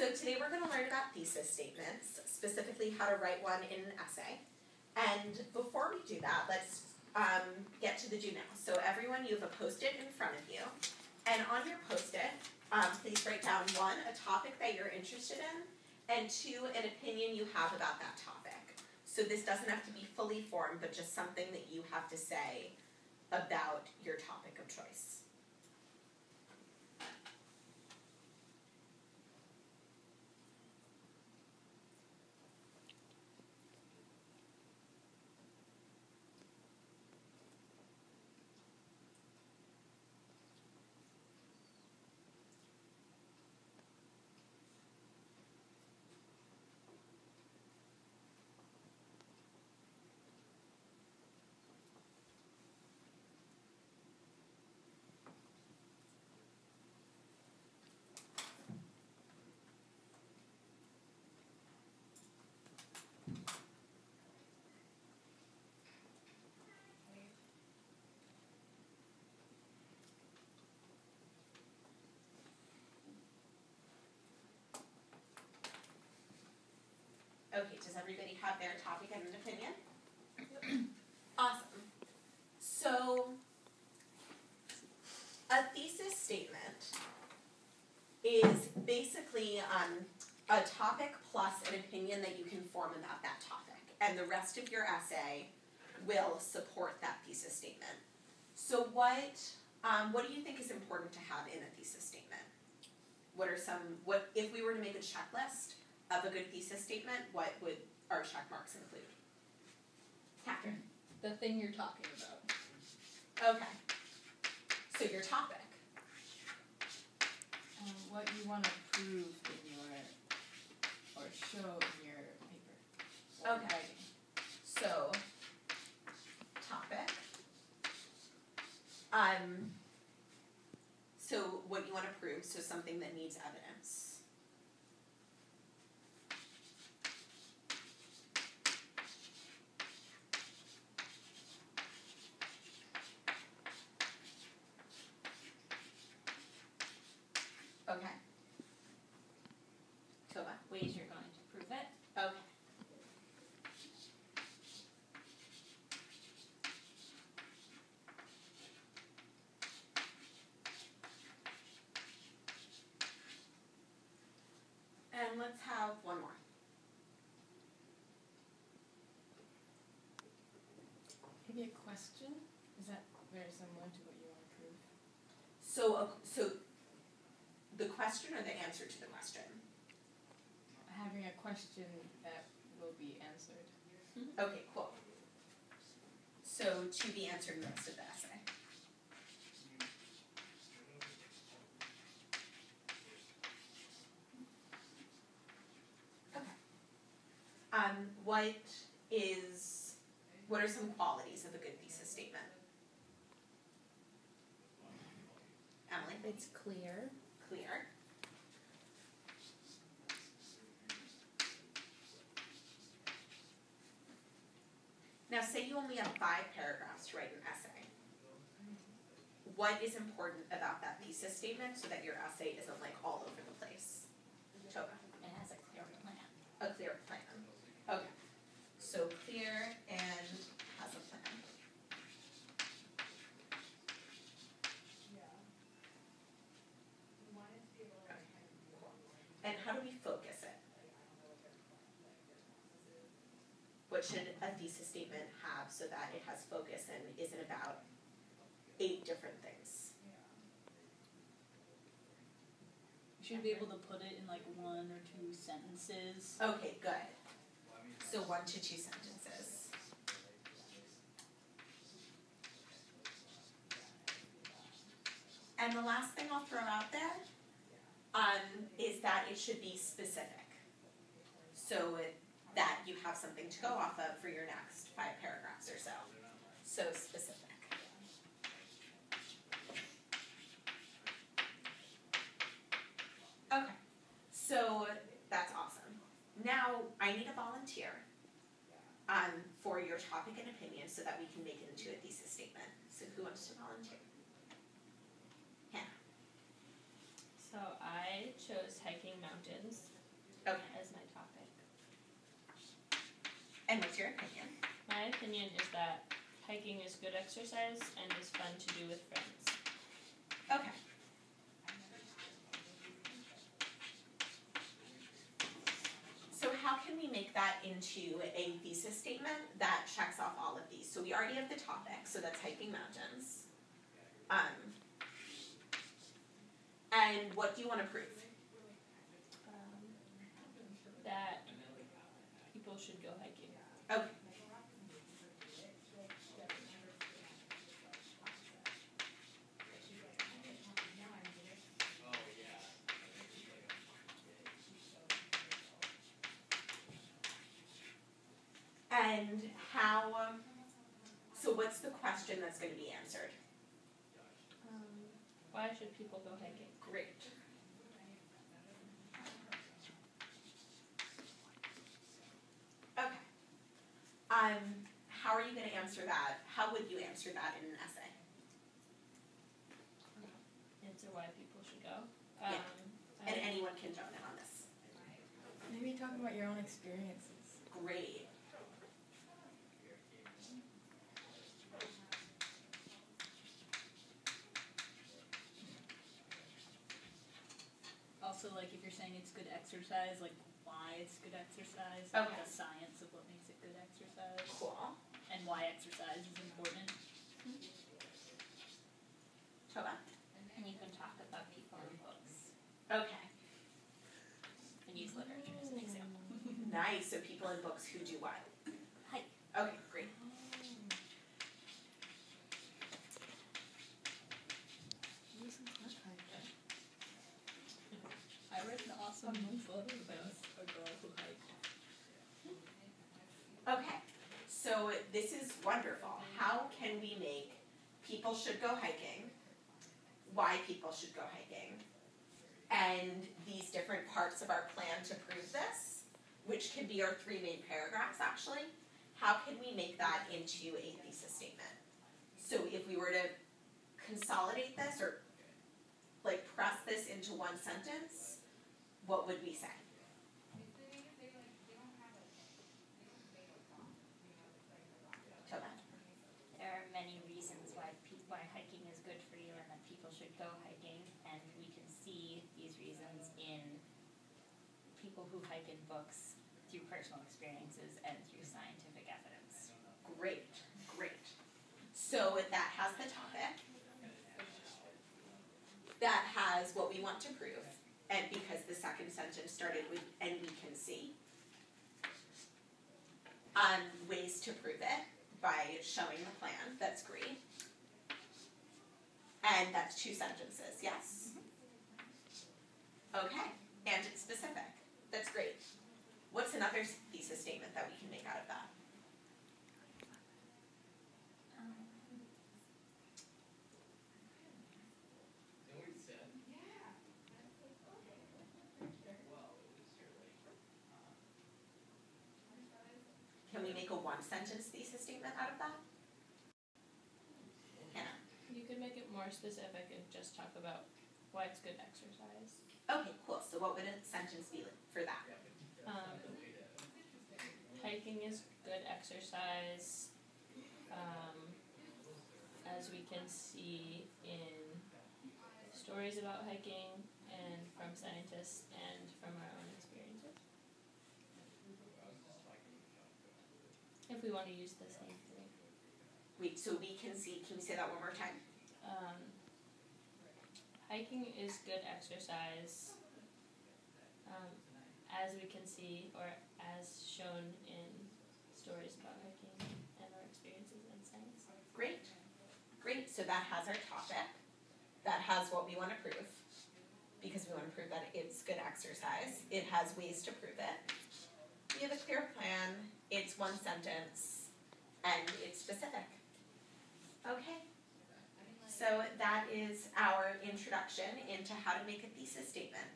So today we're going to learn about thesis statements, specifically how to write one in an essay. And before we do that, let's get to the do now. So everyone, you have a Post-it in front of you. And on your Post-it, please write down 1, a topic that you're interested in, and 2, an opinion you have about that topic. So this doesn't have to be fully formed, but just something that you have to say about your topic of choice. Okay, does everybody have their topic and an opinion? Awesome. So, a thesis statement is basically a topic plus an opinion that you can form about that topic, and the rest of your essay will support that thesis statement. So what do you think is important to have in a thesis statement? What if we were to make a checklist of a good thesis statement, what would our check marks include? Catherine? The thing you're talking about. Okay. So your topic. What you want to prove in your, or show in your paper. Okay. Writing. So, topic. So what you want to prove, so something that needs evidence. Okay. Tova. Ways you're going to prove it. Okay. And let's have one more. Maybe a question? Is that very similar to what you want to prove? So the question or the answer to the question? Having a question that will be answered. Okay, cool. So to be answered in the rest of the essay. Okay. What are some qualities of a good thesis statement? Emily? It's clear. Clear. Now say you only have 5 paragraphs to write an essay. What is important about that thesis statement so that your essay isn't like all over the place? Tova. It has a clear plan. A clear plan. Okay. So clear and has a plan. And how do we focus it? What should a thesis statement have so that it has focus and isn't about 8 different things? You should be able to put it in like 1 or 2 sentences. Okay, good. So 1 to 2 sentences. And the last thing I'll throw out there is that it should be specific. So that you have something to go off of for your next 5 paragraphs or so. So specific. Okay, so that's awesome. Now I need a volunteer for your topic and opinion so that we can make it into a thesis statement. So who wants to volunteer? Hannah. So I chose hiking mountains. Okay. as my topic. And what's your opinion? My opinion is that hiking is good exercise and is fun to do with friends. Okay. So how can we make that into a thesis statement that checks off all of these? So we already have the topic, so that's hiking mountains. And what do you want to prove? That people should go hiking. Okay. And how, so what's the question that's going to be answered? Why should people go hiking? Great. Okay. How are you going to answer that? How would you answer that in an essay? Answer why people should go. Yeah. And anyone can jump in on this. Maybe talk about your own experiences. Great. Also, like, if you're saying it's good exercise, like, why it's good exercise, Okay. like the science of what makes it good exercise, Cool. and why exercise is important. Toba? And you can talk about people in books Okay. and use literature as an example. Nice. So people in books who do what? Hike. Okay, great. I read an awesome book about a girl who hiked. Okay. So this is wonderful. How can we make people should go hiking, why people should go hiking, and these different parts of our plan to prove this, which can be our 3 main paragraphs actually, how can we make that into a thesis statement? So if we were to consolidate this or like press this into one sentence, what would we say? Toba? There are many reasons why hiking is good for you and that people should go hiking, and we can see these reasons in people who hike in books through personal experiences and through scientific evidence. Great, great. So that has the topic, that has what we want to prove, and because the second sentence started with "and we can see," ways to prove it by showing the plan, that's great. And that's 2 sentences, yes? Okay, and it's specific, that's great. What's another thesis statement that we can make out of that? Can we make a 1-sentence thesis statement out of that? Hannah? You could make it more specific and just talk about why it's good exercise. Okay, cool. So what would a sentence be for that? Hiking is good exercise, as we can see in stories about hiking and from scientists and from our own experiences. If we want to use the same thing. Wait, so we can see, can we say that one more time? Hiking is good exercise, as we can see, or as shown in stories about hiking and our experiences in science. Great. Great. So that has our topic. That has what we want to prove, because we want to prove that it's good exercise. It has ways to prove it. We have a clear plan. It's 1 sentence, and it's specific. Okay. So that is our introduction into how to make a thesis statement.